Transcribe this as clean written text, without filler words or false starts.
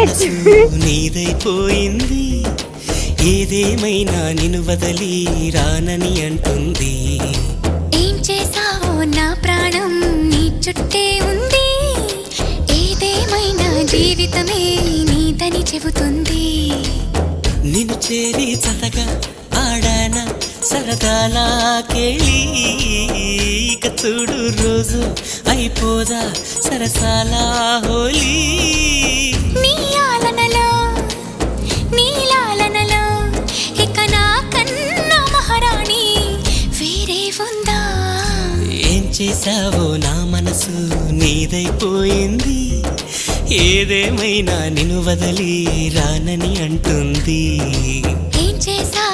మనసు నీదైపోయింది, ఏదేమైనా నిన్ను వదలి రానని అంటుంది. ఏం చేసావో నా ప్రాణం నీ చుట్టే ఉంది, ఏదేమైనా జీవితమే నీదని చెబుతుంది. నిన్ను చేరి చతగా ఆడాన సరదాలా కేళి, ఇక చూడు రోజు అయిపోదా సరసాల హోలీ. నీ ఆలనలో నీ లాలనలో ఇక నా కన్నా మహారాణి వేరే ఉందా? ఏం చేసావో నా మనసు నీదైపోయింది, ఏదేమైనా నిన్ను వదలి రానని అంటుంది. ఏం చేసా